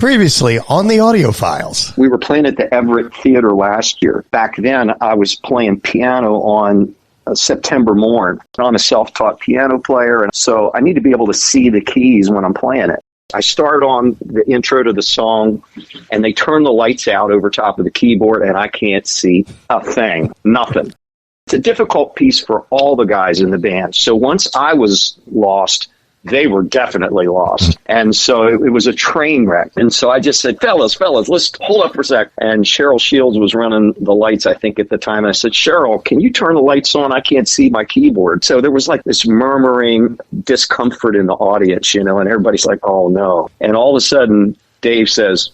Previously on the Audio Files. We were playing at the Everett Theater last year. Back then, I was playing piano on September Morn. I'm a self-taught piano player, and so I need to be able to see the keys when I'm playing it. I start on the intro to the song, and they turn the lights out over top of the keyboard, and I can't see a thing, nothing. It's a difficult piece for all the guys in the band. So once I was lost, they were definitely lost. And so it was a train wreck. And so I just said, fellas, let's hold up for a sec. And Cheryl Shields was running the lights, I think, at the time. And I said, Cheryl, can you turn the lights on? I can't see my keyboard. So there was like this murmuring discomfort in the audience, and everybody's like, oh, no. And all of a sudden, Dave says,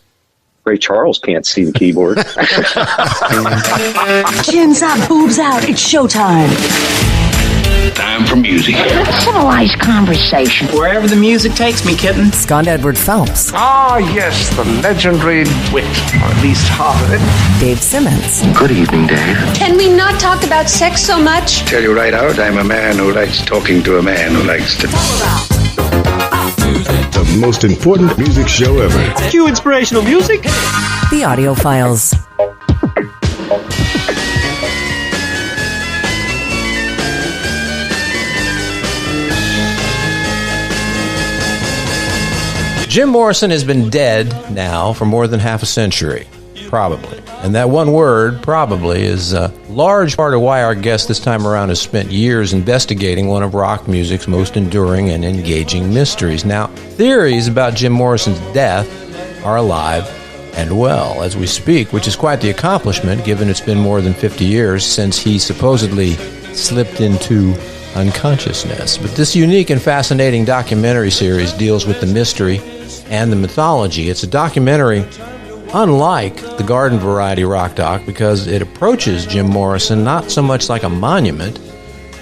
Ray Charles can't see the keyboard. Chins up, boobs out. It's showtime. Time for music. Civilized conversation. Wherever the music takes me, kitten. Scott Edward Phelps. Ah, yes, the legendary wit, or at least half of it. Dave Simmons. Good evening, Dave. Can we not talk about sex so much? Tell you right out, I'm a man who likes talking to a man who likes to talk. The most important music show ever. Cue inspirational music. The Audio Files. Jim Morrison has been dead now for more than half a century, probably. And that one word, probably, is a large part of why our guest this time around has spent years investigating one of rock music's most enduring and engaging mysteries. Now, theories about Jim Morrison's death are alive and well as we speak, which is quite the accomplishment given it's been more than 50 years since he supposedly slipped into unconsciousness. But this unique and fascinating documentary series deals with the mystery and the mythology. It's a documentary unlike the garden variety rock doc because it approaches Jim Morrison not so much like a monument,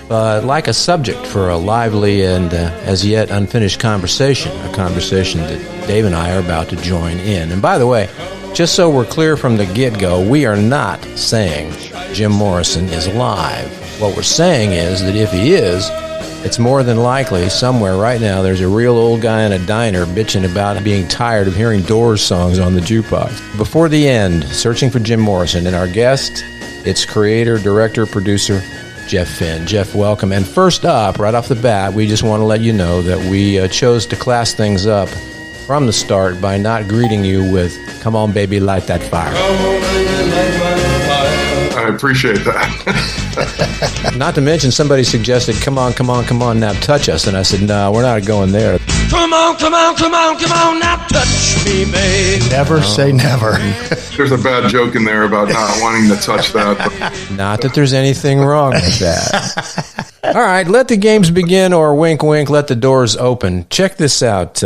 but like a subject for a lively and as yet unfinished conversation, a conversation that Dave and I are about to join in. And by the way, just so we're clear from the get-go, we are not saying Jim Morrison is alive. What we're saying is that if he is, it's more than likely somewhere right now there's a real old guy in a diner bitching about being tired of hearing Doors songs on the jukebox. Before the end, searching for Jim Morrison, and our guest, it's creator, director, producer, Jeff Finn. Jeff, welcome. And first up, right off the bat, we just want to let you know that we chose to class things up from the start by not greeting you with, come on, baby, light that fire. I appreciate that. Not to mention, somebody suggested, come on, now touch us. And I said, no, we're not going there. Come on, now touch me, babe. Never say never. There's a bad joke in there about not wanting to touch that. Not that there's anything wrong with that. All right, let the games begin, or wink, wink, let the doors open. Check this out,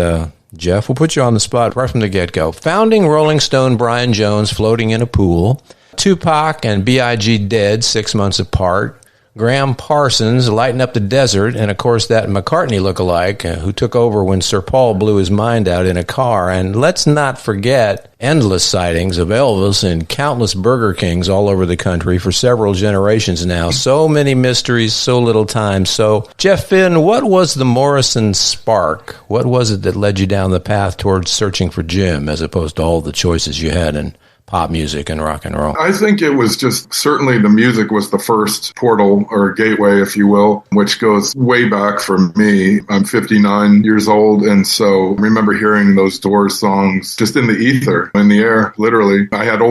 Jeff. We'll put you on the spot right from the get-go. Founding Rolling Stone Brian Jones floating in a pool. Tupac and B.I.G. dead 6 months apart. Graham Parsons lighting up the desert, and of course that McCartney lookalike who took over when Sir Paul blew his mind out in a car. And let's not forget endless sightings of Elvis in countless Burger Kings all over the country for several generations now. So many mysteries, so little time. So, Jeff Finn, what was the Morrison spark? What was it that led you down the path towards searching for Jim as opposed to all the choices you had in pop music and rock and roll? I think it was just, certainly the music was the first portal or gateway, if you will, which goes way back for me. I'm 59 years old, and so I remember hearing those Doors songs just in the ether, in the air, literally. I had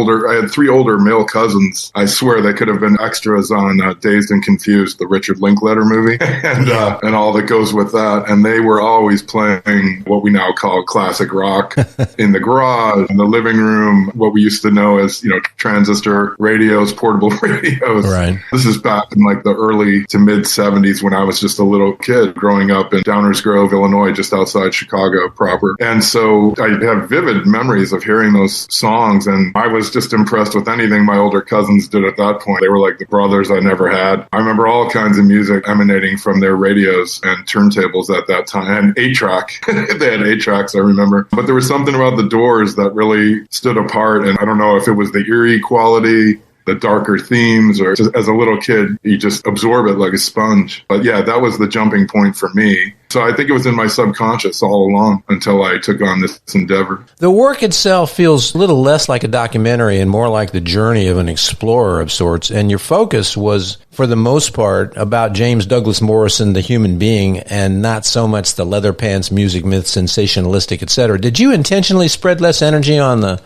three older male cousins. I swear they could have been extras on Dazed and Confused, the Richard Linklater movie, and all that goes with that. And they were always playing what we now call classic rock in the garage, in the living room, what we used to know as, transistor radios, portable radios. Right. This is back in like the early to mid 70s when I was just a little kid growing up in Downers Grove, Illinois, just outside Chicago proper. And so I have vivid memories of hearing those songs, and I was just impressed with anything my older cousins did at that point. They were like the brothers I never had. I remember all kinds of music emanating from their radios and turntables at that time, and 8-track. They had 8-tracks, I remember. But there was something about the Doors that really stood apart, and I don't know if it was the eerie quality, the darker themes, or just, as a little kid, you just absorb it like a sponge. But yeah, that was the jumping point for me. So I think it was in my subconscious all along until I took on this endeavor. The work itself feels a little less like a documentary and more like the journey of an explorer of sorts. And your focus was, for the most part, about James Douglas Morrison, the human being, and not so much the leather pants, music, myth, sensationalistic, etc. Did you intentionally spread less energy on the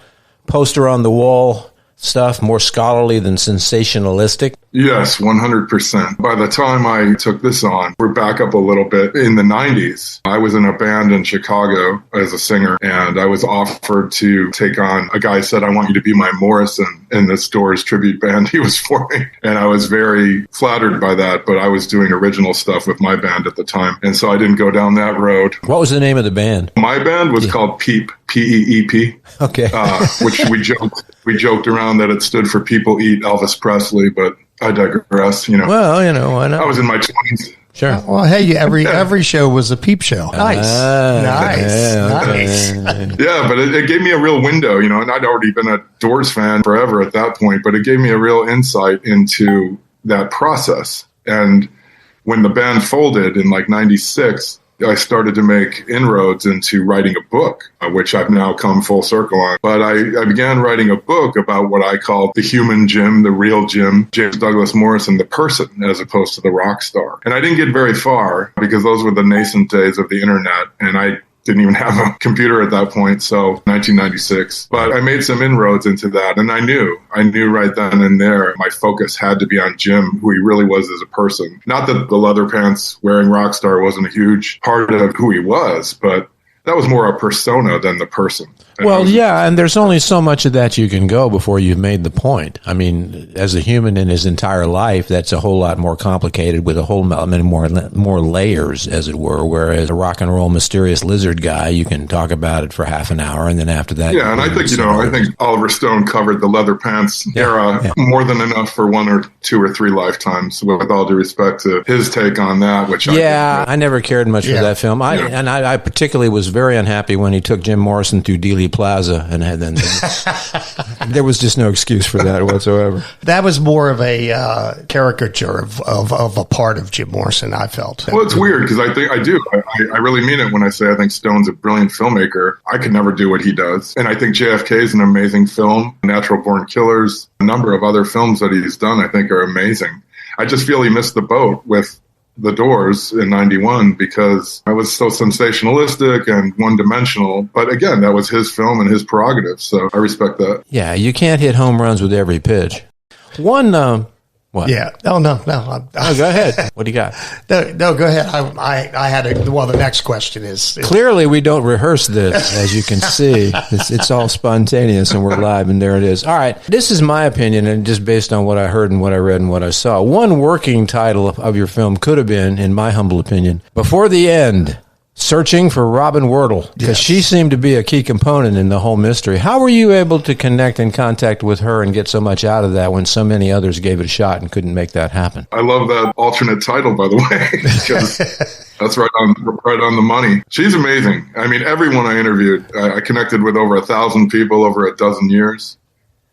poster on the wall stuff, more scholarly than sensationalistic? Yes, 100%. By the time I took this on, we're back up a little bit. In the 90s, I was in a band in Chicago as a singer, and I was offered to take on, a guy said, I want you to be my Morrison in this Doors tribute band he was forming. And I was very flattered by that, but I was doing original stuff with my band at the time. And so I didn't go down that road. What was the name of the band? My band was called PEEP, P-E-E-P. Okay. Which we joked around that it stood for People Eat Elvis Presley, but I digress, you know. Well, you know, why not? I was in my 20s. Sure. Well, hey, every show was a peep show. Nice. Nice. Yeah, but it gave me a real window, you know, and I'd already been a Doors fan forever at that point, but it gave me a real insight into that process. And when the band folded in like 96, I started to make inroads into writing a book, which I've now come full circle on. But I began writing a book about what I call the human Jim, the real Jim, James Douglas Morrison, the person, as opposed to the rock star. And I didn't get very far because those were the nascent days of the internet, and I didn't even have a computer at that point, so 1996. But I made some inroads into that, and I knew right then and there my focus had to be on Jim, who he really was as a person. Not that the leather pants wearing rock star wasn't a huge part of who he was, but that was more a persona than the person. Well, yeah, and there's only so much of that you can go before you've made the point. I mean, as a human in his entire life, that's a whole lot more complicated with a whole many more layers, as it were, whereas a rock and roll mysterious lizard guy, you can talk about it for half an hour, and then after that... Yeah, and I think Oliver Stone covered the leather pants era more than enough for 1 or 2 or 3 lifetimes, with all due respect to his take on that, which I never cared much for that film. I particularly was very unhappy when he took Jim Morrison through Dealey Plaza, and then there was just no excuse for that whatsoever. That was more of a caricature of a part of Jim Morrison, I felt. Well, it's weird because I really mean it when I say I think Stone's a brilliant filmmaker. I could never do what he does. And I think JFK is an amazing film. Natural Born Killers, a number of other films that he's done, I think are amazing. I just feel he missed the boat with the Doors in 91 because I was so sensationalistic and one-dimensional. But again, that was his film and his prerogative, so I respect that. Yeah, you can't hit home runs with every pitch. What? Yeah. Oh, no. Go ahead. What do you got? No, go ahead. I had the next question is... Clearly, we don't rehearse this, as you can see. It's all spontaneous, and we're live, and there it is. All right. This is my opinion, and just based on what I heard and what I read and what I saw. One working title of your film could have been, in my humble opinion, Before the End, Searching for Robin Wardle, because she seemed to be a key component in the whole mystery. How were you able to connect and contact with her and get so much out of that when so many others gave it a shot and couldn't make that happen? I love that alternate title, by the way, because that's right on the money. She's amazing. I mean, everyone I interviewed, I connected with over 1,000 people over a dozen years.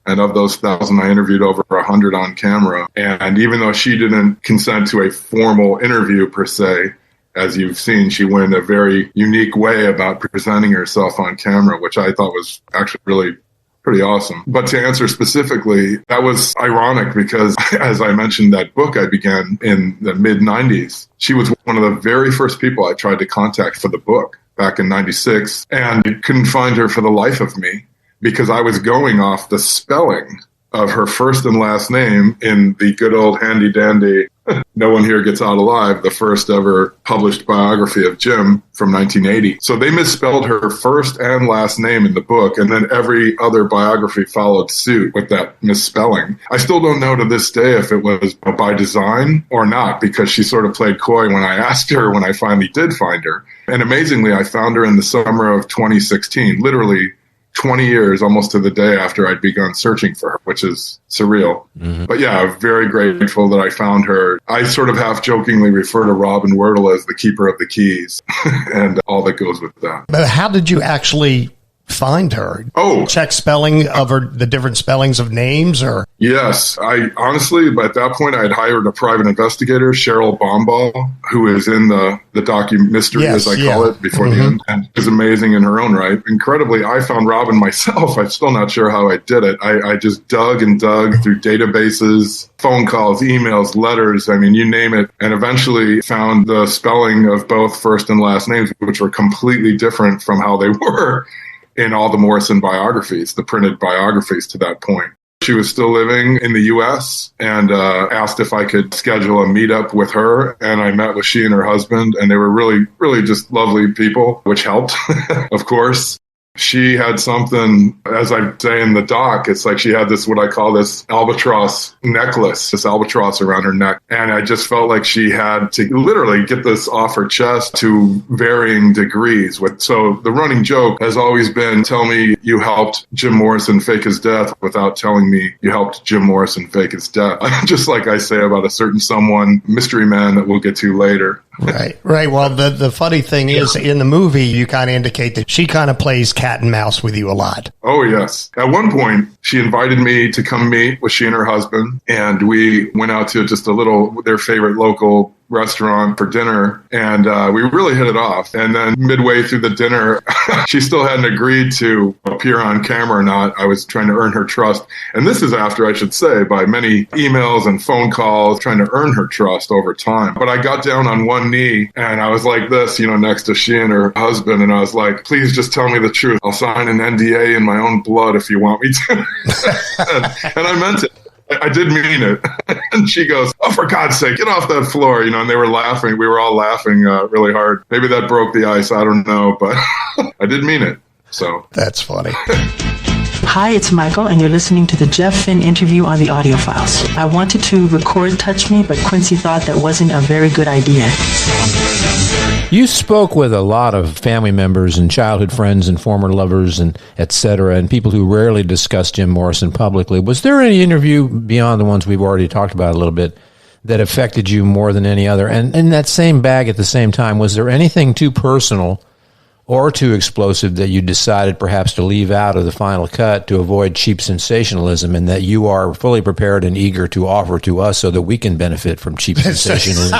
And of those 1,000, I interviewed over 100 on camera. And even though she didn't consent to a formal interview per se, as you've seen, she went in a very unique way about presenting herself on camera, which I thought was actually really pretty awesome. But to answer specifically, that was ironic because, as I mentioned, that book I began in the mid-90s. She was one of the very first people I tried to contact for the book back in 96, and couldn't find her for the life of me because I was going off the spelling of her first and last name in the good old handy-dandy No One Here Gets Out Alive, the first ever published biography of Jim from 1980. So they misspelled her first and last name in the book, and then every other biography followed suit with that misspelling. I still don't know to this day if it was by design or not, because she sort of played coy when I asked her when I finally did find her. And amazingly, I found her in the summer of 2016, literally 20 years, almost to the day after I'd begun searching for her, which is surreal. Mm-hmm. But yeah, I'm very grateful that I found her. I sort of half-jokingly refer to Robin Wardle as the keeper of the keys and all that goes with that. But how did you actually find her? Oh, check spelling of her, the different spellings of names, or? Yes, I honestly, at that point, I had hired a private investigator, Cheryl Bomball, who is in the docu-mystery, as I call it, before the end, and is amazing in her own right. Incredibly, I found Robin myself. I'm still not sure how I did it. I just dug and dug through databases, phone calls, emails, letters, I mean, you name it, and eventually found the spelling of both first and last names, which were completely different from how they were in all the Morrison biographies, the printed biographies to that point. She was still living in the U.S. and asked if I could schedule a meetup with her. And I met with she and her husband, and they were really, really just lovely people, which helped, of course. She had something, as I say in the doc, it's like she had this, what I call this albatross necklace, this albatross around her neck. And I just felt like she had to literally get this off her chest to varying degrees. So the running joke has always been, tell me you helped Jim Morrison fake his death without telling me you helped Jim Morrison fake his death. Just like I say about a certain someone, mystery man that we'll get to later. Right. Well, the funny thing is, in the movie, you kind of indicate that she kind of plays cat and mouse with you a lot. Oh, yes. At one point, she invited me to come meet with she and her husband, and we went out to just their favorite local restaurant for dinner, and we really hit it off. And then midway through the dinner, she still hadn't agreed to appear on camera or not. I was trying to earn her trust. And this is after, I should say, by many emails and phone calls, trying to earn her trust over time. But I got down on one knee, and I was like this, next to she and her husband, and I was like, please just tell me the truth. I'll sign an NDA in my own blood if you want me to. and I meant it. I did mean it. And she goes, oh, for God's sake, get off that floor. And they were laughing. We were all laughing really hard. Maybe that broke the ice. I don't know. But I did mean it. So that's funny. Hi, it's Michael, and you're listening to the Jeff Finn interview on the Audio Files. I wanted to record Touch Me, but Quincy thought that wasn't a very good idea. You spoke with a lot of family members and childhood friends and former lovers and et cetera, and people who rarely discuss Jim Morrison publicly. Was there any interview beyond the ones we've already talked about a little bit that affected you more than any other? And in that same bag at the same time, was there anything too personal or too explosive that you decided perhaps to leave out of the final cut to avoid cheap sensationalism, and that you are fully prepared and eager to offer to us so that we can benefit from cheap sensationalism?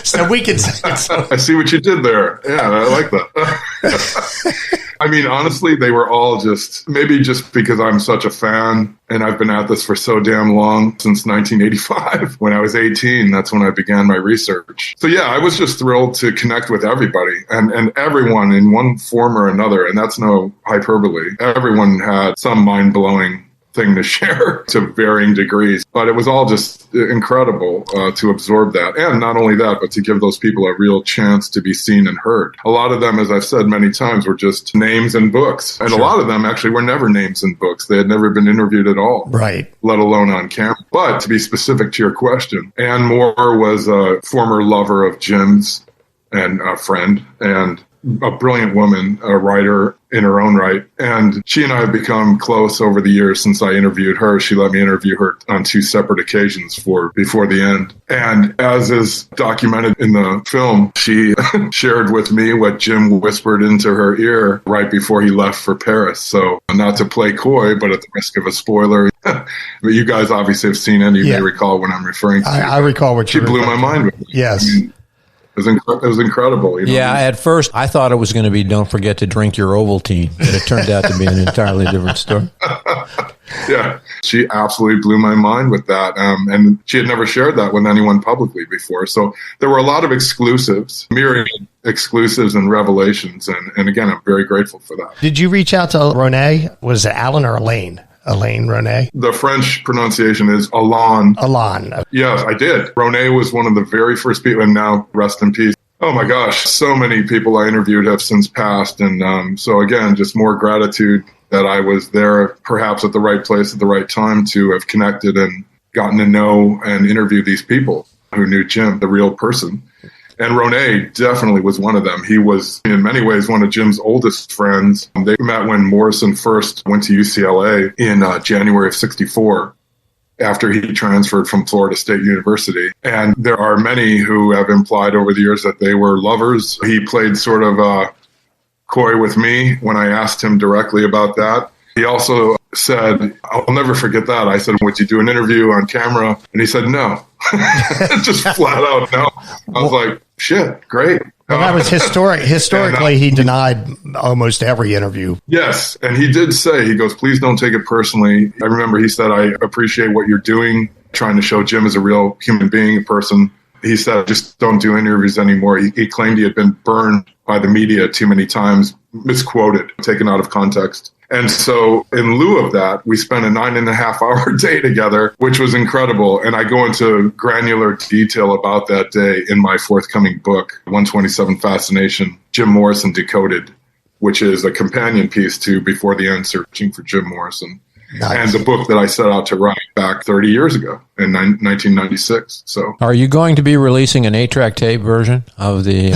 So we can. I see what you did there. Yeah, I like that. I mean, honestly, they were all maybe just because I'm such a fan and I've been at this for so damn long, since 1985. When I was 18, that's when I began my research. So yeah, I was just thrilled to connect with everybody and everyone in one form or another. And that's no hyperbole. Everyone had some mind-blowing thing to share to varying degrees. But it was all just incredible to absorb that. And not only that, but to give those people a real chance to be seen and heard. A lot of them, as I've said many times, were just names in books. And a lot of them actually were never names in books. They had never been interviewed at all. Right. Let alone on camera. But to be specific to your question, Ann Moore was a former lover of Jim's and a friend, and a brilliant woman, a writer in her own right. And she and I have become close over the years since I interviewed her. She let me interview her on 2 separate occasions before the end. And as is documented in the film, she shared with me what Jim whispered into her ear right before he left for Paris. So not to play coy, but at the risk of a spoiler, but you guys obviously have seen it. You may recall what I'm referring to. I recall what she blew my mind with. Yes. I mean, it was incredible. Yeah, at first I thought it was going to be don't forget to drink your Ovaltine, but it turned out to be an entirely different story. Yeah, she absolutely blew my mind with that. And she had never shared that with anyone publicly before. So there were a lot of exclusives, myriad exclusives and revelations. And again, I'm very grateful for that. Did you reach out to Ronay? Was it Alan or Elaine? Elaine Ronay? The French pronunciation is Alain. Alain. Yes, I did. Ronay was one of the very first people, and now rest in peace. Oh my gosh, so many people I interviewed have since passed. And so again, just more gratitude that I was there, perhaps at the right place at the right time, to have connected and gotten to know and interview these people who knew Jim, the real person. And Ronay definitely was one of them. He was, in many ways, one of Jim's oldest friends. They met when Morrison first went to UCLA in January of '64, after he transferred from Florida State University. And there are many who have implied over the years that they were lovers. He played sort of a coy with me when I asked him directly about that. He also said, I'll never forget that. I said, would you do an interview on camera? And he said, no. Just flat out no. I was like, shit, great. Well, that was historically, he denied almost every interview. Yes. And he did say, he goes, please don't take it personally. I remember he said, I appreciate what you're doing, trying to show Jim as a real human being, a person. He said, just don't do interviews anymore. He claimed he had been burned by the media too many times, misquoted, taken out of context. And so in lieu of that, we spent a 9.5-hour day together, which was incredible. And I go into granular detail about that day in my forthcoming book, 127 Fascination, Jim Morrison Decoded, which is a companion piece to Before the End, Searching for Jim Morrison. Nice. And the book that I set out to write back 30 years ago in 1996. So, are you going to be releasing an 8-track tape version of the?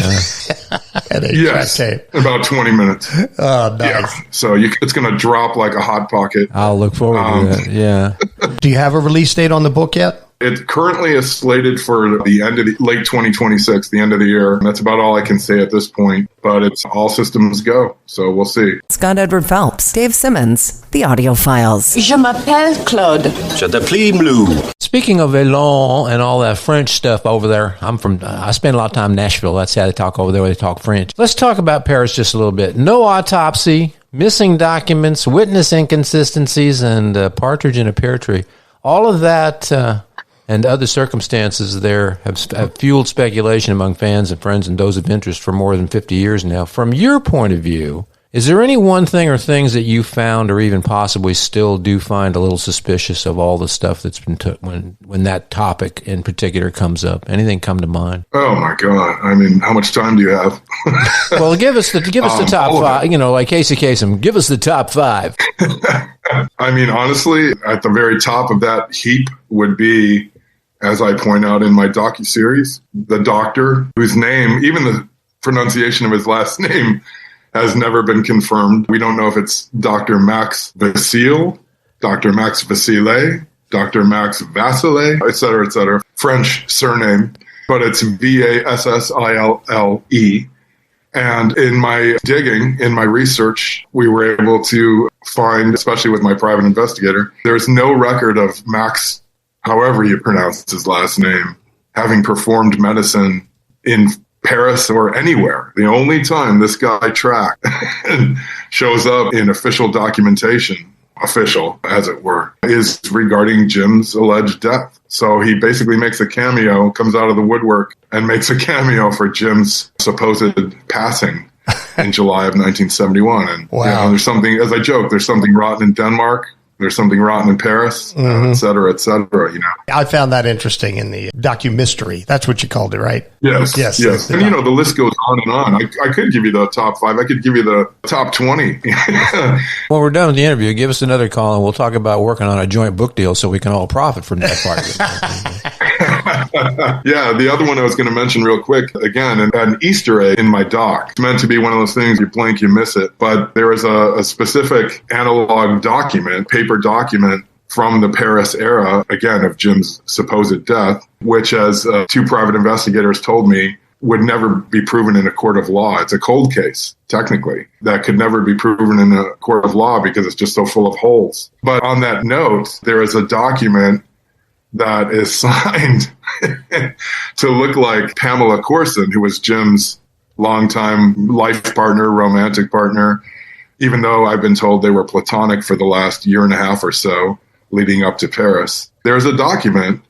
Yes, tape. About 20 minutes. Oh, nice. Yeah. So it's going to drop like a hot pocket. I'll look forward to that. Yeah. Do you have a release date on the book yet? It currently is slated for the end of late 2026, the end of the year. That's about all I can say at this point, but it's all systems go. So we'll see. Scott Edward Phelps, Dave Simmons, The Audio Files. Je m'appelle Claude. Je t'appelle Blue. Speaking of Elon and all that French stuff over there, I spend a lot of time in Nashville. That's how they talk over there, where they talk French. Let's talk about Paris just a little bit. No autopsy, missing documents, witness inconsistencies, and partridge in a pear tree. All of that and other circumstances there have fueled speculation among fans and friends and those of interest for more than 50 years now. From your point of view, is there any one thing or things that you found or even possibly still do find a little suspicious of all the stuff that's been when that topic in particular comes up? Anything come to mind? Oh, my God. I mean, how much time do you have? Well, give us the top five, like Casey Kasem, give us the top five. I mean, honestly, at the very top of that heap would be, as I point out in my docuseries, the doctor whose name, even the pronunciation of his last name, has never been confirmed. We don't know if it's Dr. Max Vasile, Dr. Max Vasile, Dr. Max Vasile, et cetera, French surname, but it's Vassile. And in my digging, in my research, we were able to find, especially with my private investigator, there's no record of Max, however you pronounce his last name, having performed medicine in Paris or anywhere. The only time this guy tracked and shows up in official documentation, official as it were, is regarding Jim's alleged death. So he basically makes a cameo, comes out of the woodwork and makes a cameo for Jim's supposed passing in July of 1971. And wow. There's something, as I joke, there's something rotten in Denmark. There's something rotten in Paris, et cetera, et cetera, I found that interesting in the docu-mystery. That's what you called it, right? Yes. And, the list goes on and on. I could give you the top 5. I could give you the top 20. When we're done with the interview, give us another call, and we'll talk about working on a joint book deal so we can all profit from that part of it. Yeah, the other one I was going to mention real quick, again, an Easter egg in my doc. It's meant to be one of those things, you blink, you miss it. But there is a specific analog document, paper document from the Paris era, again, of Jim's supposed death, which, as 2 private investigators told me, would never be proven in a court of law. It's a cold case, technically, that could never be proven in a court of law because it's just so full of holes. But on that note, there is a document that is signed to look like Pamela Courson, who was Jim's longtime life partner, romantic partner, even though I've been told they were platonic for the last year and a half or so leading up to Paris. There's a document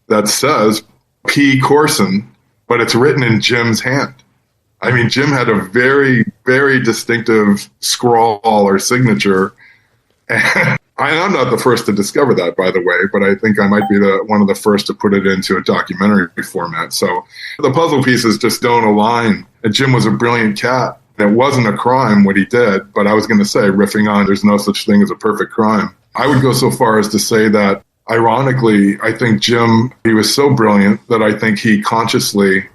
that says P. Courson, but it's written in Jim's hand. I mean, Jim had a very, very distinctive scrawl or signature. And I'm not the first to discover that, by the way, but I think I might be one of the first to put it into a documentary format. So the puzzle pieces just don't align. And Jim was a brilliant cat. It wasn't a crime what he did, but I was going to say, riffing on there's no such thing as a perfect crime. I would go so far as to say that, ironically, I think Jim, he was so brilliant that I think he consciously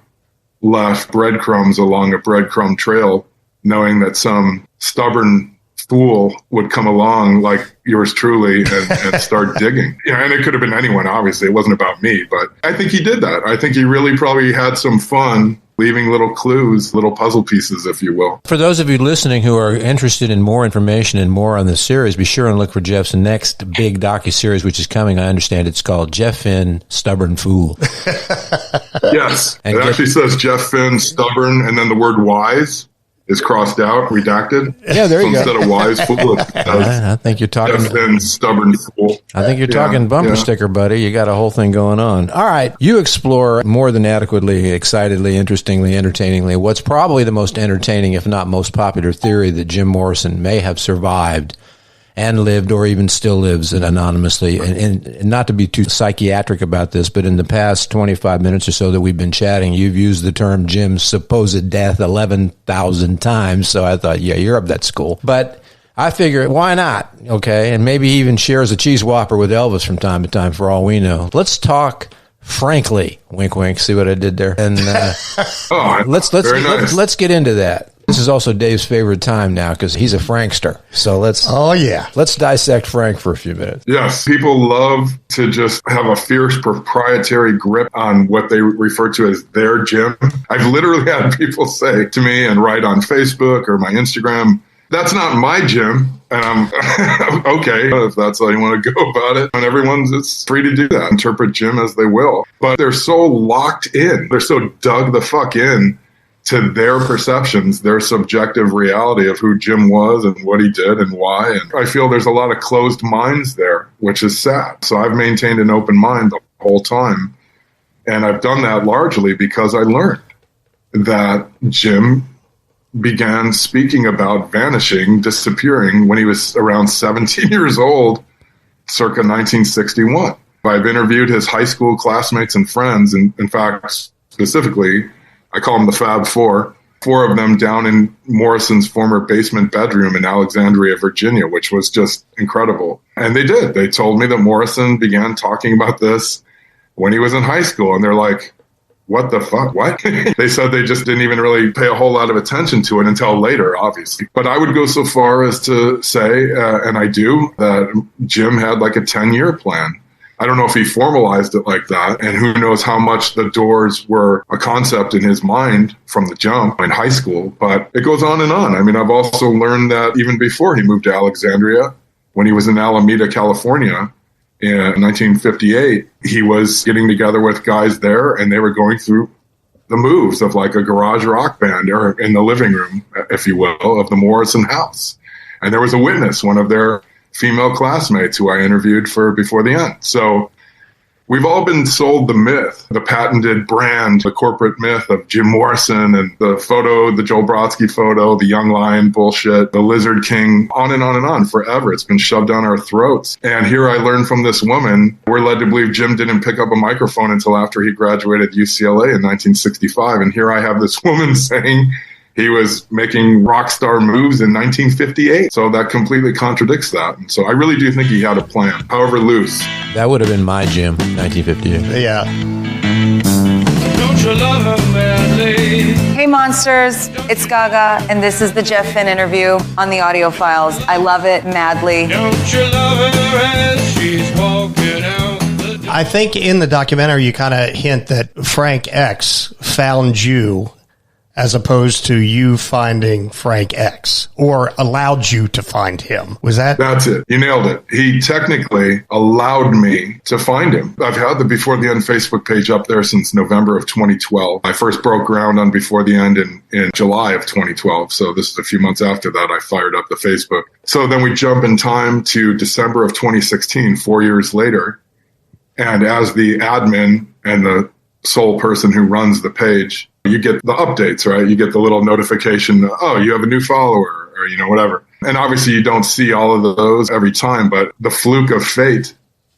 left breadcrumbs along a breadcrumb trail, knowing that some stubborn fool would come along like yours truly and start digging. Yeah, and it could have been anyone, obviously. It wasn't about me, but I think he did that. I think he really probably had some fun leaving little clues, little puzzle pieces, if you will. For those of you listening who are interested in more information and more on this series, be sure and look for Jeff's next big docuseries, which is coming. I understand it's called Jeff Finn, Stubborn Fool. Yes. And it actually says Jeff Finn, Stubborn, and then the word wise is crossed out, redacted. Yeah, there you go. Instead of wise fool, I think you're talking. Jeff Finn, Stubborn Fool. I think you're talking bumper sticker, buddy. You got a whole thing going on. All right. You explore more than adequately, excitedly, interestingly, entertainingly what's probably the most entertaining, if not most popular theory that Jim Morrison may have survived and lived or even still lives anonymously. And not to be too psychiatric about this, but in the past 25 minutes or so that we've been chatting, you've used the term Jim's supposed death 11,000 times. So I thought, yeah, you're of that school. But I figure, why not? Okay. And maybe he even shares a cheese whopper with Elvis from time to time, for all we know. Let's talk frankly. Wink, wink. See what I did there? And let's get into that. This is also Dave's favorite time now because he's a Frankster. So let's dissect Frank for a few minutes. Yes, people love to just have a fierce proprietary grip on what they refer to as their Jim. I've literally had people say to me and write on Facebook or my Instagram, "That's not my Jim." And I'm okay if that's how you want to go about it. And everyone's free to do that, interpret Jim as they will. But they're so locked in, they're so dug the fuck in to their perceptions, their subjective reality of who Jim was and what he did and why. And I feel there's a lot of closed minds there, which is sad. So I've maintained an open mind the whole time. And I've done that largely because I learned that Jim began speaking about vanishing, disappearing when he was around 17 years old, circa 1961. I've interviewed his high school classmates and friends, and in fact, specifically, I call them the Fab Four of them down in Morrison's former basement bedroom in Alexandria, Virginia, which was just incredible. And they did. They told me that Morrison began talking about this when he was in high school. And they're like, what the fuck? What? They said they just didn't even really pay a whole lot of attention to it until later, obviously. But I would go so far as to say, and I do, that Jim had like a 10-year plan. I don't know if he formalized it like that, and who knows how much the Doors were a concept in his mind from the jump in high school, but it goes on and on. I mean, I've also learned that even before he moved to Alexandria, when he was in Alameda, California in 1958, he was getting together with guys there, and they were going through the moves of like a garage rock band or in the living room, if you will, of the Morrison house. And there was a witness, one of their female classmates who I interviewed for Before the End. So we've all been sold the myth, the patented brand, the corporate myth of Jim Morrison and the photo, the Joel Brodsky photo, the Young Lion bullshit, the Lizard King, on and on and on forever. It's been shoved down our throats. And here I learned from this woman, we're led to believe Jim didn't pick up a microphone until after he graduated UCLA in 1965. And here I have this woman saying he was making rock star moves in 1958. So that completely contradicts that. And so I really do think he had a plan, however loose. That would have been my Jim, 1958. Yeah. Don't you love her madly? Hey monsters, it's Gaga, and this is the Jeff Finn interview on the Audio Files. I love it madly. Don't you love her as she's walking out the door? I think in the documentary you kind of hint that Frank X found you as opposed to you finding Frank X, or allowed you to find him. Was that? That's it. You nailed it. He technically allowed me to find him. I've had the Before the End Facebook page up there since November of 2012. I first broke ground on Before the End in July of 2012. So this is a few months after that I fired up the Facebook. So then we jump in time to December of 2016, 4 years later. And as the admin and the sole person who runs the page, you get the updates, right? You get the little notification, oh, you have a new follower, or, whatever. And obviously you don't see all of those every time, but the fluke of fate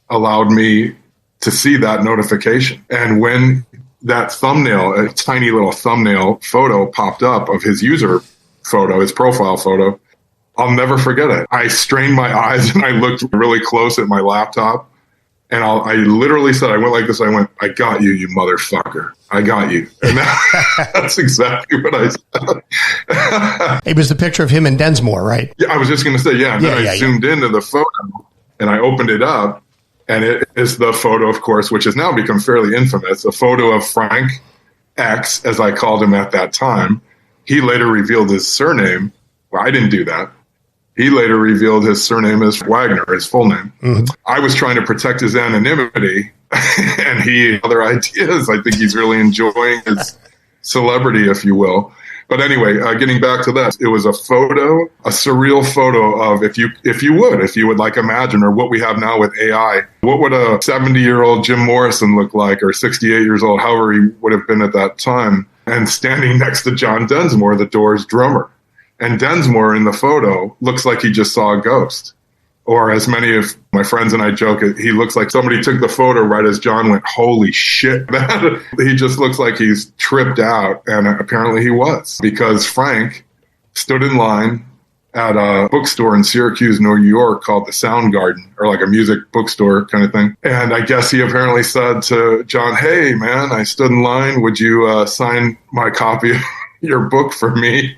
allowed me to see that notification. And when that thumbnail, a tiny little thumbnail photo popped up of his user photo, his profile photo, I'll never forget it. I strained my eyes and I looked really close at my laptop. And I literally said, I went like this. I went, I got you, you motherfucker. I got you. And that's exactly what I said. It was the picture of him and Densmore, right? Yeah, I was just going to say, yeah. And then I zoomed into the photo and I opened it up. And it is the photo, of course, which has now become fairly infamous, a photo of Frank X, as I called him at that time. He later revealed his surname. Well, I didn't do that. He later revealed his surname as Wagner, his full name. Mm-hmm. I was trying to protect his anonymity, and he had other ideas. I think he's really enjoying his celebrity, if you will. But anyway, getting back to that, it was a photo, a surreal photo of if you would like imagine, or what we have now with AI, what would a 70-year-old Jim Morrison look like, or 68 years old, however he would have been at that time, and standing next to John Densmore, the Doors drummer. And Densmore in the photo looks like he just saw a ghost. Or as many of my friends and I joke, he looks like somebody took the photo right as John went, holy shit. He just looks like he's tripped out. And apparently he was, because Frank stood in line at a bookstore in Syracuse, New York called the Soundgarden, or like a music bookstore kind of thing. And I guess he apparently said to John, hey, man, I stood in line. Would you sign my copy of your book for me?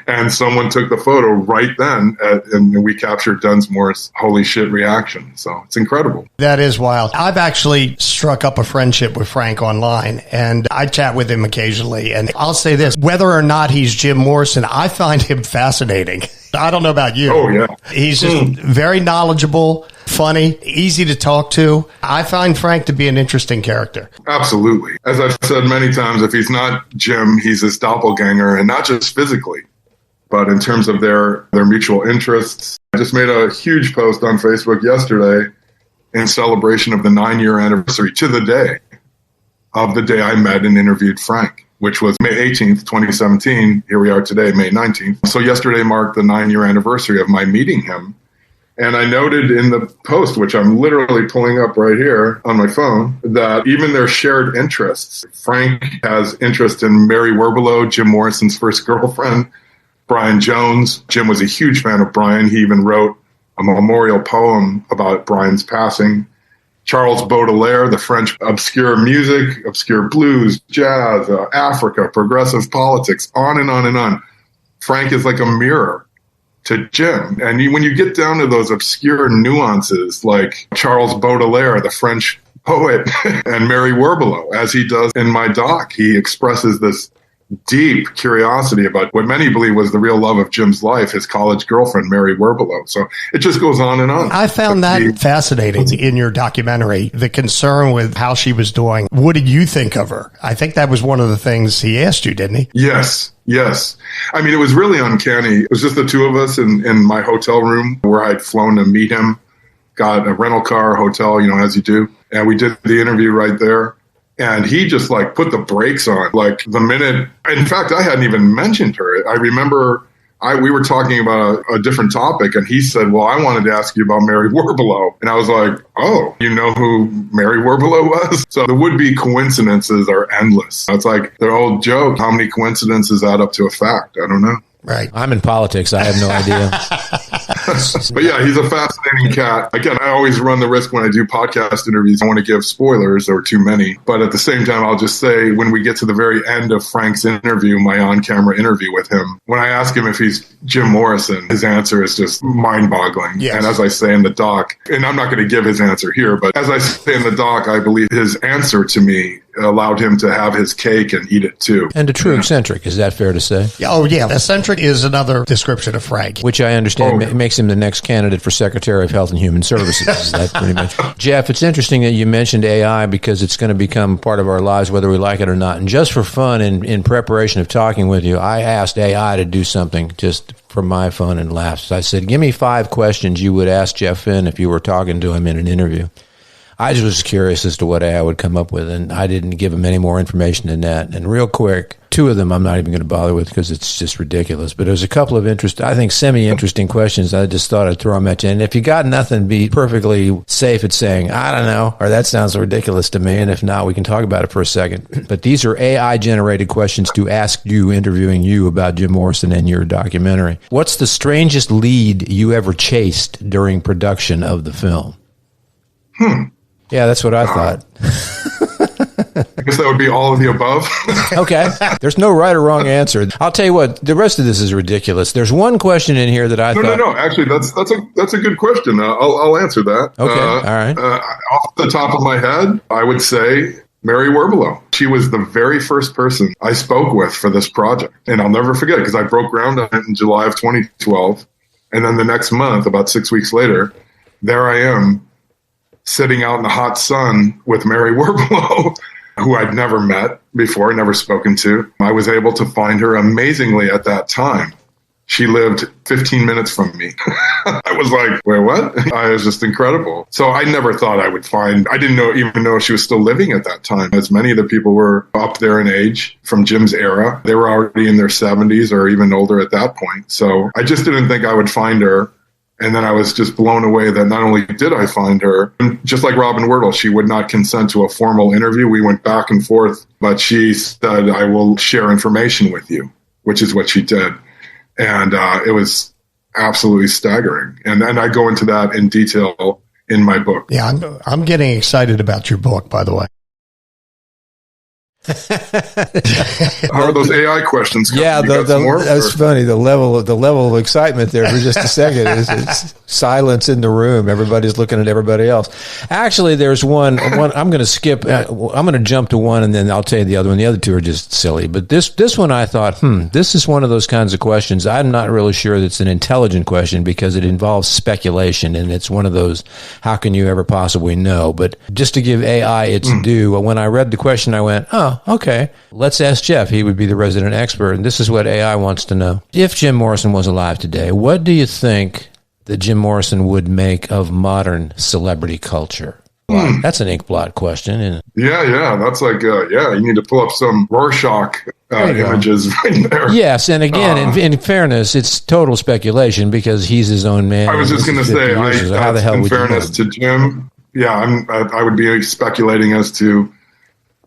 And someone took the photo right then, and we captured Densmore's holy shit reaction. So it's incredible. That is wild. I've actually struck up a friendship with Frank online, and I chat with him occasionally. And I'll say this, whether or not he's Jim Morrison, I find him fascinating. I don't know about you. Oh, yeah. He's just very knowledgeable, funny, easy to talk to. I find Frank to be an interesting character. Absolutely. As I've said many times, if he's not Jim, he's his doppelganger, and not just physically, but in terms of their mutual interests. I just made a huge post on Facebook yesterday in celebration of the 9-year anniversary to the day of the day I met and interviewed Frank, which was May 18th, 2017. Here we are today, May 19th. So yesterday marked the 9-year anniversary of my meeting him. And I noted in the post, which I'm literally pulling up right here on my phone, that even their shared interests. Frank has interest in Mary Werbelow, Jim Morrison's first girlfriend, Brian Jones. Jim was a huge fan of Brian. He even wrote a memorial poem about Brian's passing. Charles Baudelaire, the French obscure music, obscure blues, jazz, Africa, progressive politics, on and on and on. Frank is like a mirror to Jim. And when you get down to those obscure nuances, like Charles Baudelaire, the French poet, and Mary Werbelow, as he does in my doc, he expresses this deep curiosity about what many believe was the real love of Jim's life, his college girlfriend, Mary Werbelow. So it just goes on and on. I found that fascinating in your documentary, the concern with how she was doing. What did you think of her? I think that was one of the things he asked you, didn't he? Yes. I mean, it was really uncanny. It was just the two of us in my hotel room where I'd flown to meet him, got a rental car, hotel, as you do. And we did the interview right there. And he just put the brakes on the minute. In fact, I hadn't even mentioned her. I remember we were talking about a different topic, and he said, well, I wanted to ask you about Mary Werbelow. And I was like, oh, you know who Mary Werbelow was? So the would-be coincidences are endless. It's like their old joke, how many coincidences add up to a fact? I don't know. Right. I'm in politics. I have no idea. But yeah, he's a fascinating cat. Again, I always run the risk when I do podcast interviews. I want to give spoilers or too many. But at the same time, I'll just say when we get to the very end of Frank's interview, my on-camera interview with him, when I ask him if he's Jim Morrison, his answer is just mind-boggling. Yes. And as I say in the doc, and I'm not going to give his answer here, but as I say in the doc, I believe his answer to me allowed him to have his cake and eat it too. And a true eccentric, is that fair to say? Oh, yeah. Eccentric is another description of Frank. Which I understand makes him the next candidate for Secretary of Health and Human Services. Is that pretty much? Jeff, it's interesting that you mentioned AI because it's going to become part of our lives whether we like it or not. And just for fun, in preparation of talking with you, I asked AI to do something just for my fun and laughs. I said, give me 5 questions you would ask Jeff Finn if you were talking to him in an interview. I just was curious as to what AI would come up with, and I didn't give him any more information than that. And real quick, 2 of them I'm not even going to bother with because it's just ridiculous. But there's a couple of semi-interesting questions I just thought I'd throw them at you. And if you got nothing, be perfectly safe at saying, I don't know, or that sounds ridiculous to me. And if not, we can talk about it for a second. But these are AI-generated questions to ask you, interviewing you about Jim Morrison and your documentary. What's the strangest lead you ever chased during production of the film? Yeah, that's what I thought. I guess that would be all of the above. Okay. There's no right or wrong answer. I'll tell you what, the rest of this is ridiculous. There's one question in here that I thought... No. Actually, that's a good question. I'll answer that. Okay, all right. Off the top of my head, I would say Mary Werbelow. She was the very first person I spoke with for this project. And I'll never forget, because I broke ground on it in July of 2012. And then the next month, about 6 weeks later, there I am, sitting out in the hot sun with Mary Werbelow, who I'd never met before, never spoken to. I was able to find her amazingly at that time. She lived 15 minutes from me. I was like, wait, what? It was just incredible. So I never thought I would I didn't even know she was still living at that time, as many of the people were up there in age from Jim's era. They were already in their 70s or even older at that point. So I just didn't think I would find her. And then I was just blown away that not only did I find her, just like Robin Wirtle, she would not consent to a formal interview. We went back and forth, but she said, I will share information with you, which is what she did. And it was absolutely staggering. And I go into that in detail in my book. Yeah, I'm getting excited about your book, by the way. How are those AI questions? Yeah, that's funny. The level of excitement there for just a second is silence in the room. Everybody's looking at everybody else. Actually, there's one. I'm going to skip. I'm going to jump to one, and then I'll tell you the other one. The other two are just silly. But this one, I thought, this is one of those kinds of questions. I'm not really sure that's an intelligent question because it involves speculation, and it's one of those. How can you ever possibly know? But just to give AI its due, when I read the question, I went, oh. Okay, let's ask Jeff. He would be the resident expert. And this is what AI wants to know. If Jim Morrison was alive today, what do you think that Jim Morrison would make of modern celebrity culture? That's an inkblot question, isn't it? Yeah. That's like, you need to pull up some Rorschach images right there. Yes, and again, in fairness, it's total speculation because he's his own man. I was just going to say, how the hell in would fairness to Jim, I would be speculating as to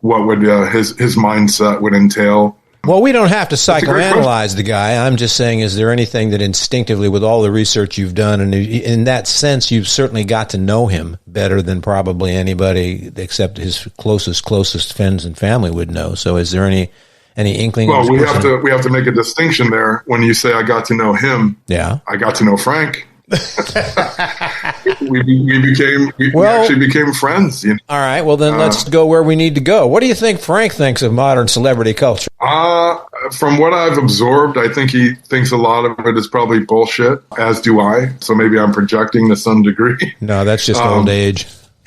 what would his mindset would entail. Well, we don't have to psychoanalyze the guy. I'm just saying, is there anything that instinctively, with all the research you've done, and in that sense, you've certainly got to know him better than probably anybody except his closest friends and family would know. So is there any inkling? Well, we have to make a distinction there. When you say I got to know him, I got to know Frank. we actually became friends. You know? All right. Well, then let's go where we need to go. What do you think Frank thinks of modern celebrity culture? From what I've absorbed, I think he thinks a lot of it is probably bullshit, as do I. So maybe I'm projecting to some degree. No, that's just old age.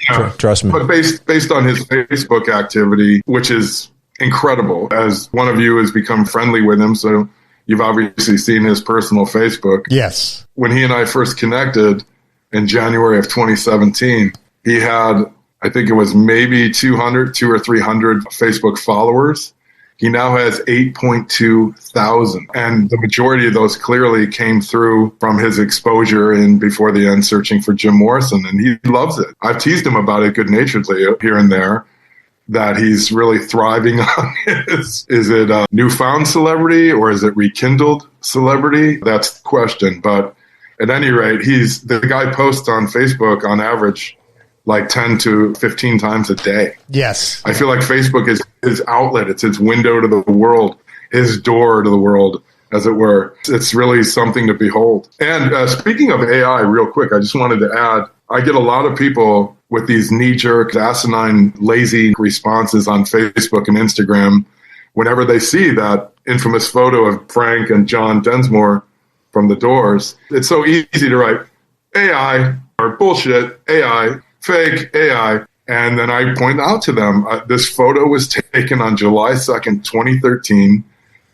Yeah. Trust me. But based on his Facebook activity, which is incredible, as one of you has become friendly with him, so you've obviously seen his personal Facebook. Yes. When he and I first connected in January of 2017, he had, I think it was maybe 200 or 300 Facebook followers. He now has 8.2 thousand. And the majority of those clearly came through from his exposure in Before the End Searching for Jim Morrison. And he loves it. I've teased him about it good-naturedly here and there, that he's really thriving on is it a newfound celebrity or is it rekindled celebrity? That's the question. But at any rate, the guy posts on Facebook on average like 10 to 15 times a day. Yes. I feel like Facebook is his outlet. It's his window to the world, his door to the world, as it were. It's really something to behold. And speaking of AI, real quick, I just wanted to add, I get a lot of people with these knee-jerk, asinine, lazy responses on Facebook and Instagram whenever they see that infamous photo of Frank and John Densmore from The Doors. It's so easy to write AI or bullshit, AI, fake, AI. And then I point out to them, this photo was taken on July 2nd, 2013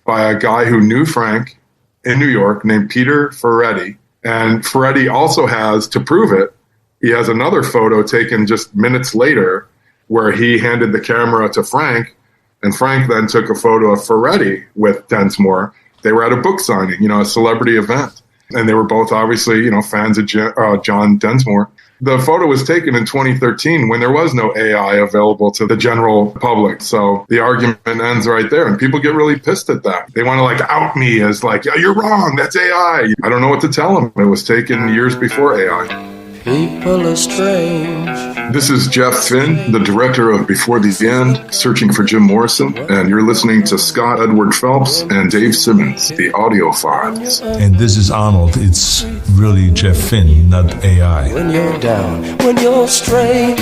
by a guy who knew Frank in New York named Peter Ferretti. And Ferretti also has, to prove it, he has another photo taken just minutes later where he handed the camera to Frank, and Frank then took a photo of Ferretti with Densmore. They were at a book signing, a celebrity event. And they were both obviously, fans of John Densmore. The photo was taken in 2013 when there was no AI available to the general public. So the argument ends right there. And people get really pissed at that. They want to out me as yeah, you're wrong. That's AI. I don't know what to tell them. It was taken years before AI. People are strange. This is Jeff Finn, the director of Before the End, Searching for Jim Morrison, and you're listening to Scott Edward Phelps and Dave Simmons, The Audio Files. And this is Arnold. It's really Jeff Finn, not AI. When you're down, when you're strange,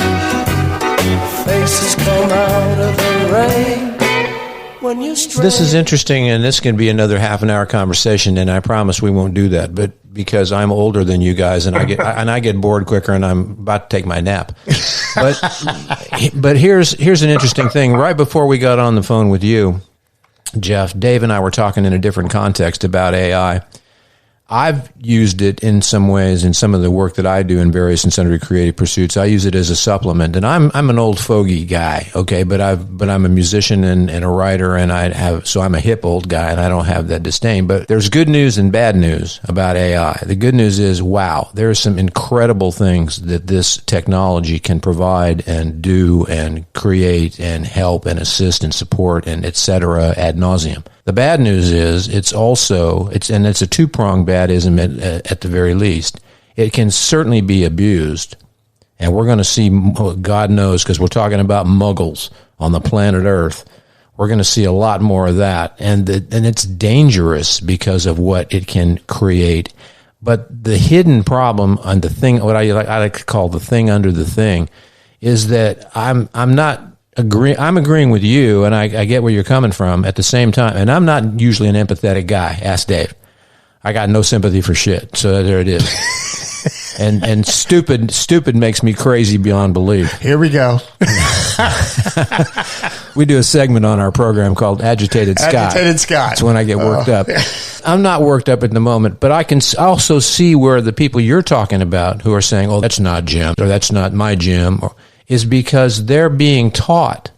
faces come out of the rain. When you're strange. This is interesting, and this can be another half an hour conversation, and I promise we won't do that, but because I'm older than you guys, and I get bored quicker, and I'm about to take my nap. But here's an interesting thing. Right before we got on the phone with you, Jeff, Dave and I were talking in a different context about AI. I've used it in some ways in some of the work that I do in various and sundry creative pursuits. I use it as a supplement, and I'm an old fogey guy, okay, but I'm a musician and a writer, and so I'm a hip old guy, and I don't have that disdain. But there's good news and bad news about AI. The good news is, wow, there are some incredible things that this technology can provide and do and create and help and assist and support and et cetera ad nauseum. The bad news is it's a two-pronged badism at the very least. It can certainly be abused, and we're going to see, God knows, because we're talking about muggles on the planet Earth, we're going to see a lot more of that, and it's dangerous because of what it can create. But the hidden problem on the thing, what I like to call the thing under the thing, is that I'm agreeing with you, and I get where you're coming from at the same time. And I'm not usually an empathetic guy. Ask Dave. I got no sympathy for shit. So there it is. and stupid makes me crazy beyond belief. Here we go. We do a segment on our program called Agitated Scott. Agitated Scott. That's when I get worked up. I'm not worked up at the moment, but I can also see where the people you're talking about who are saying, oh, that's not Jim, or that's not my Jim, is because they're being taught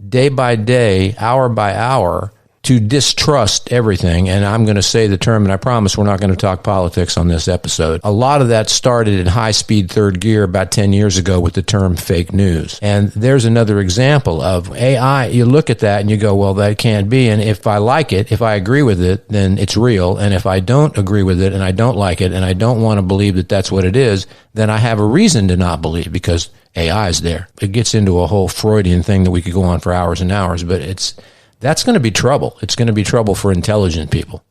day by day, hour by hour, to distrust everything. And I'm going to say the term, and I promise we're not going to talk politics on this episode. A lot of that started in high-speed third gear about 10 years ago with the term fake news. And there's another example of AI. You look at that and you go, well, that can't be. And if I like it, if I agree with it, then it's real. And if I don't agree with it and I don't like it and I don't want to believe that that's what it is, then I have a reason to not believe because AI is there. It gets into a whole Freudian thing that we could go on for hours and hours, but that's going to be trouble. It's going to be trouble for intelligent people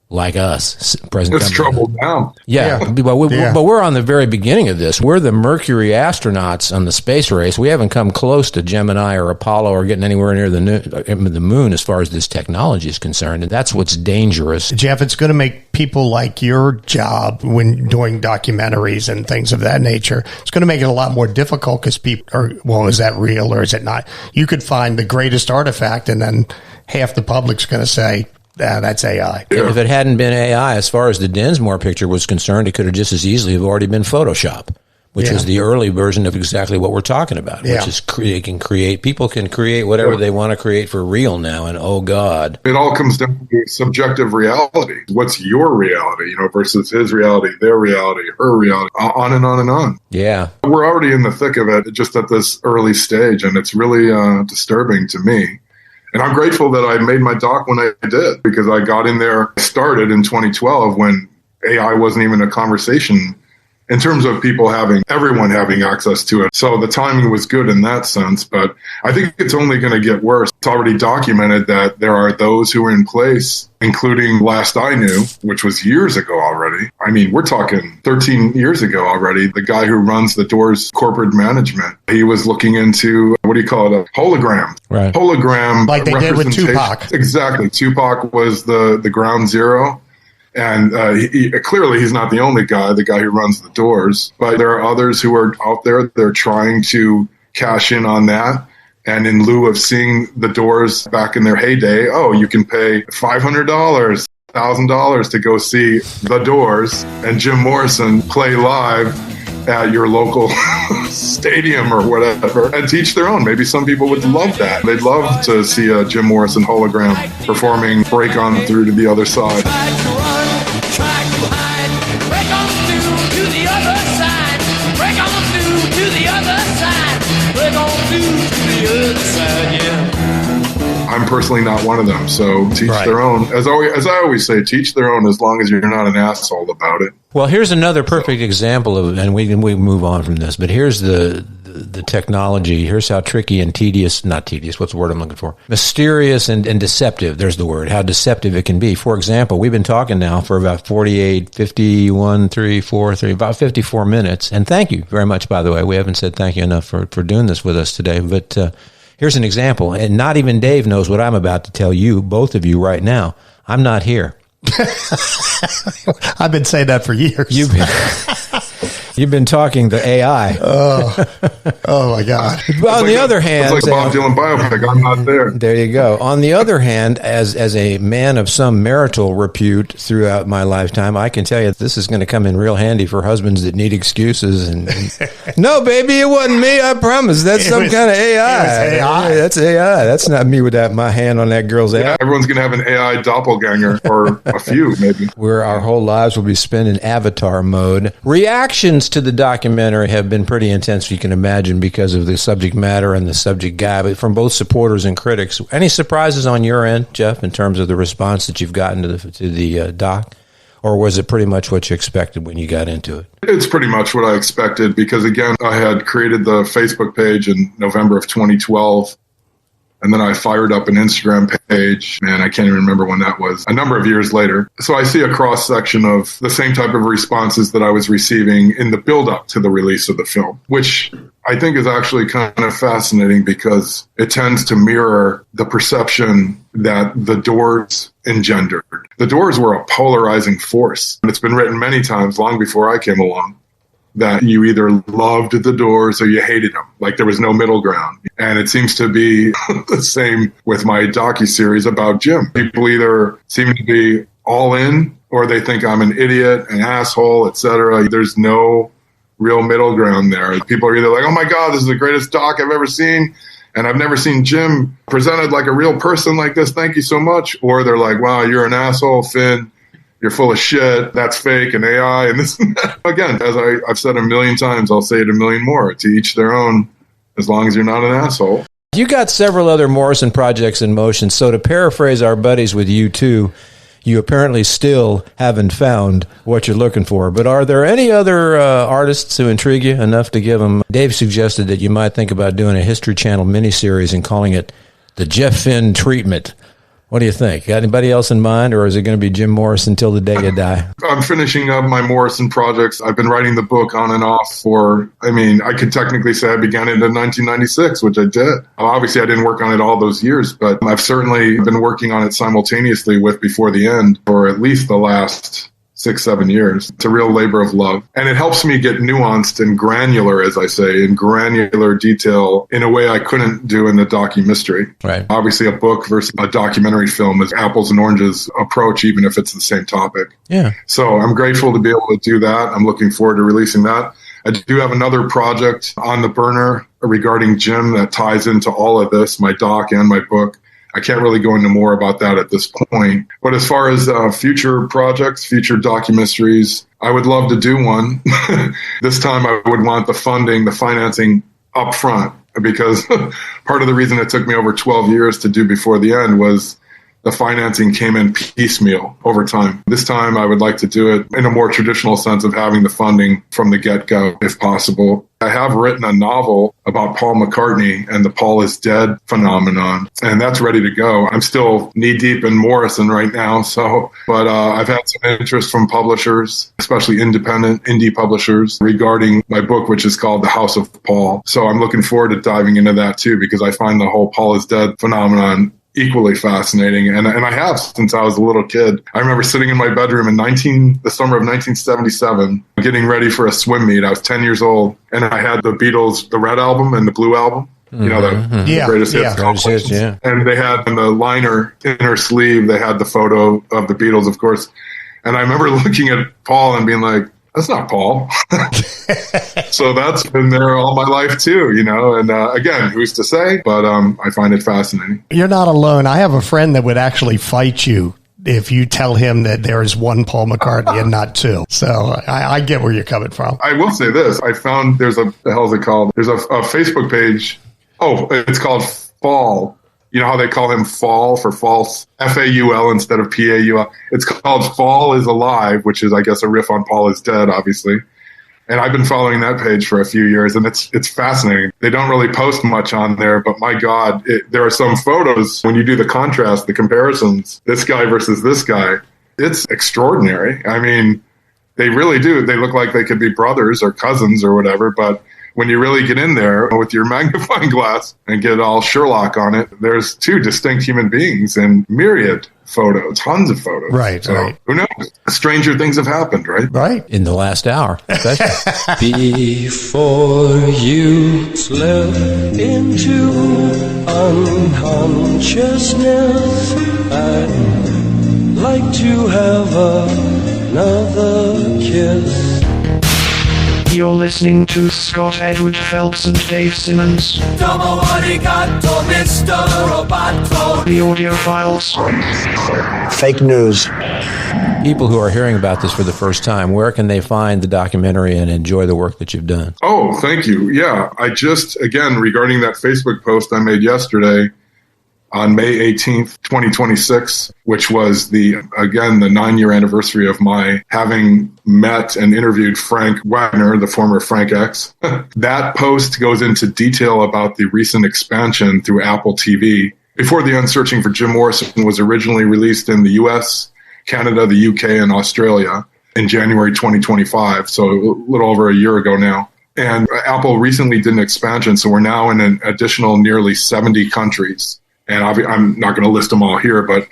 like us. It's trouble now. Yeah. But we're on the very beginning of this. We're the Mercury astronauts on the space race. We haven't come close to Gemini or Apollo or getting anywhere near the moon as far as this technology is concerned. And that's what's dangerous. Jeff, it's going to make people like your job when doing documentaries and things of that nature, it's going to make it a lot more difficult because people are, well, is that real or is it not? You could find the greatest artifact and then half the public's going to say, that's AI. Yeah. If it hadn't been AI, as far as the Densmore picture was concerned, it could have just as easily have already been Photoshop, which was the early version of exactly what we're talking about, which is people can create whatever they want to create for real now, and oh God. It all comes down to subjective reality. What's your reality, versus his reality, their reality, her reality, on and on and on. Yeah. We're already in the thick of it, just at this early stage, and it's really disturbing to me. And I'm grateful that I made my doc when I did, because I got in there, started in 2012 when AI wasn't even a conversation in terms of everyone having access to it. So the timing was good in that sense, but I think it's only going to get worse. It's already documented that there are those who are in place, including last I knew, which was years ago already. I mean, we're talking 13 years ago already. The guy who runs the Doors corporate management, he was looking into, what do you call it, a hologram. Right. Hologram. Like they did with Tupac. Exactly. Tupac was the ground zero. And clearly he's not the only guy, the guy who runs the Doors. But there are others who are out there. They're trying to cash in on that. And in lieu of seeing the Doors back in their heyday, you can pay $500, $1,000 to go see the Doors and Jim Morrison play live at your local stadium or whatever and teach their own. Maybe some people would love that. They'd love to see a Jim Morrison hologram performing Break On Through to the Other Side. I'm personally not one of them. So teach their own. As I always say, teach their own as long as you're not an asshole about it. Well, here's another perfect example of, and we move on from this, but here's the technology. Here's how tricky and not tedious, what's the word I'm looking for? Mysterious and deceptive, there's the word, how deceptive it can be. For example, we've been talking now for about about 54 minutes. And thank you very much, by the way. We haven't said thank you enough for doing this with us today. But here's an example. And not even Dave knows what I'm about to tell you, both of you right now. I'm not here. I've been saying that for years. You've been talking to AI. Oh my God. Well, on the other hand, it's like Bob Dylan biopic. I'm not there. There you go. On the other hand, as a man of some marital repute throughout my lifetime, I can tell you this is going to come in real handy for husbands that need excuses. And no, baby, it wasn't me. I promise. That's some kind of AI. AI. That's AI. That's not me with my hand on that girl's ass. Everyone's going to have an AI doppelganger, or a few maybe. Where our whole lives will be spent in avatar mode. Reactions to the documentary have been pretty intense, you can imagine, because of the subject matter and the subject guy, but from both supporters and critics. Any surprises on your end, Jeff, in terms of the response that you've gotten to the doc? Or was it pretty much what you expected when you got into it? It's pretty much what I expected because, again, I had created the Facebook page in November of 2012. And then I fired up an Instagram page, and I can't even remember when that was, a number of years later. So I see a cross-section of the same type of responses that I was receiving in the build-up to the release of the film, which I think is actually kind of fascinating because it tends to mirror the perception that The Doors engendered. The Doors were a polarizing force. And it's been written many times, long before I came along, that you either loved the Doors or you hated them. Like there was no middle ground. And it seems to be the same with my docuseries about Jim. People either seem to be all in or they think I'm an idiot, an asshole, etc. There's no real middle ground there. People are either like, oh my God, this is the greatest doc I've ever seen. And I've never seen Jim presented like a real person like this. Thank you so much. Or they're like, wow, you're an asshole, Finn. You're full of shit. That's fake and AI and this and that. Again, as I've said a million times, I'll say it a million more. To each their own, as long as you're not an asshole. You got several other Morrison projects in motion. So to paraphrase our buddies with U2, you apparently still haven't found what you're looking for. But are there any other artists who intrigue you enough to give them? Dave suggested that you might think about doing a History Channel miniseries and calling it The Jeff Finn Treatment. What do you think? Got anybody else in mind, or is it going to be Jim Morrison till the day you die? I'm finishing up my Morrison projects. I've been writing the book on and off I could technically say I began it in 1996, which I did. Obviously, I didn't work on it all those years, but I've certainly been working on it simultaneously with Before the End for at least the last 6-7 years. It's a real labor of love. And it helps me get nuanced and granular, as I say, in granular detail in a way I couldn't do in the docu-mystery. Right. Obviously, a book versus a documentary film is apples and oranges approach, even if it's the same topic. Yeah. So I'm grateful to be able to do that. I'm looking forward to releasing that. I do have another project on the burner regarding Jim that ties into all of this, my doc and my book. I can't really go into more about that at this point. But as far as future projects, future documentaries, I would love to do one. This time I would want the financing up front, because part of the reason it took me over 12 years to do Before the End was the financing came in piecemeal over time. This time I would like to do it in a more traditional sense of having the funding from the get-go, if possible. I have written a novel about Paul McCartney and the Paul is Dead phenomenon, and that's ready to go. I'm still knee-deep in Morrison right now, but I've had some interest from publishers, especially independent indie publishers, regarding my book, which is called The House of Paul. So I'm looking forward to diving into that too, because I find the whole Paul is Dead phenomenon equally fascinating. And I have since I was a little kid. I remember sitting in my bedroom in the summer of 1977, getting ready for a swim meet. I was 10 years old, and I had the Beatles, the Red Album and the Blue Album. You know, the greatest hits. Yeah. And they had in the liner, inner sleeve, they had the photo of the Beatles, of course. And I remember looking at Paul and being like, that's not Paul. So that's been there all my life too, you know. And again, who's to say? But I find it fascinating. You're not alone. I have a friend that would actually fight you if you tell him that there is one Paul McCartney and not two. So I get where you're coming from. I will say this. I found the hell is it called? There's a Facebook page. Oh, it's called Fall You know how they call him Fall for false, F-A-U-L instead of P-A-U-L? It's called Fall is Alive, which is, I guess, a riff on Paul is Dead, obviously. And I've been following that page for a few years, and it's fascinating. They don't really post much on there, but my God, there are some photos when you do the contrast, the comparisons, this guy versus this guy. It's extraordinary. I mean, they really do. They look like they could be brothers or cousins or whatever, but when you really get in there with your magnifying glass and get all Sherlock on it, there's two distinct human beings and myriad photos, tons of photos. Right, so, right. Who knows? Stranger things have happened, right? Right. In the last hour. Before you slip into unconsciousness, I'd like to have another kiss. You're listening to Scott Edward Phelps and Dave Simmons. Domo arigato, Mr. Roboto. The Audio Files. Fake news. People who are hearing about this for the first time, where can they find the documentary and enjoy the work that you've done? Oh, thank you. Yeah, I just, again, regarding that Facebook post I made yesterday, on May 18th, 2026, which was the 9-year anniversary of my having met and interviewed Frank Wagner, the former Frank X. That post goes into detail about the recent expansion through Apple TV. Before The Unsearching for Jim Morrison was originally released in the US, Canada, the UK, and Australia in January 2025, so a little over a year ago now. And Apple recently did an expansion, so we're now in an additional nearly 70 countries. And I'm not going to list them all here, but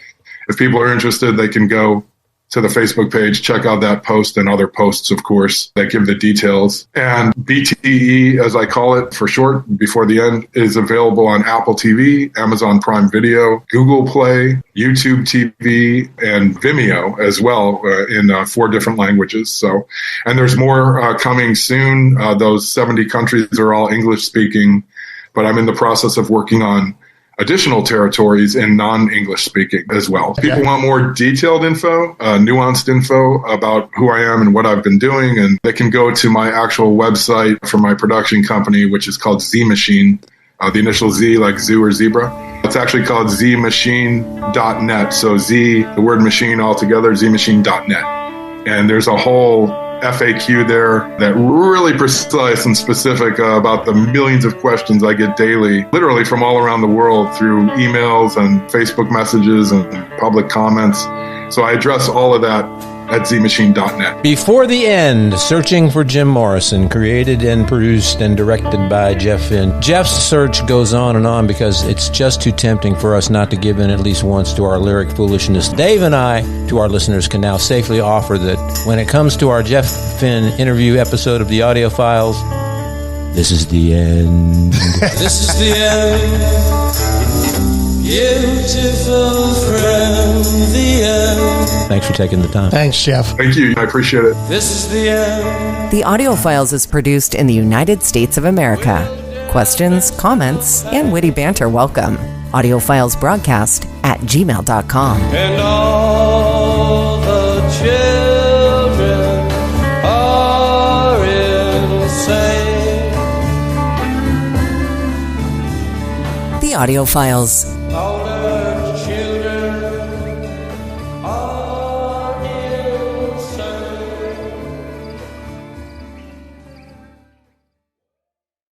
if people are interested, they can go to the Facebook page, check out that post and other posts, of course, that give the details. And BTE, as I call it for short, Before the End, is available on Apple TV, Amazon Prime Video, Google Play, YouTube TV, and Vimeo as well in 4 different languages. So, and there's more coming soon. Those 70 countries are all English speaking, but I'm in the process of working on additional territories in non-English speaking as well. People want more detailed info, nuanced info about who I am and what I've been doing, and they can go to my actual website for my production company, which is called Z Machine. The initial Z like zoo or zebra. It's actually called zmachine.net. So Z, the word machine altogether, zmachine.net. And there's a whole FAQ there that really precise and specific about the millions of questions I get daily, literally from all around the world through emails and Facebook messages and public comments. So I address all of that at zmachine.net. Before the End, Searching for Jim Morrison, created and produced and directed by Jeff Finn. Jeff's search goes on and on because it's just too tempting for us not to give in at least once to our lyric foolishness. Dave and I, to our listeners, can now safely offer that when it comes to our Jeff Finn interview episode of the Audio Files, this is the end. This is the end. Beautiful friend, the end. Thanks for taking the time. Thanks, Jeff. Thank you. I appreciate it. This is the end. The Audio Files is produced in the United States of America. Questions, comments, and witty banter welcome. Audio Files broadcast at gmail.com. And all the children are insane. The Audio Files.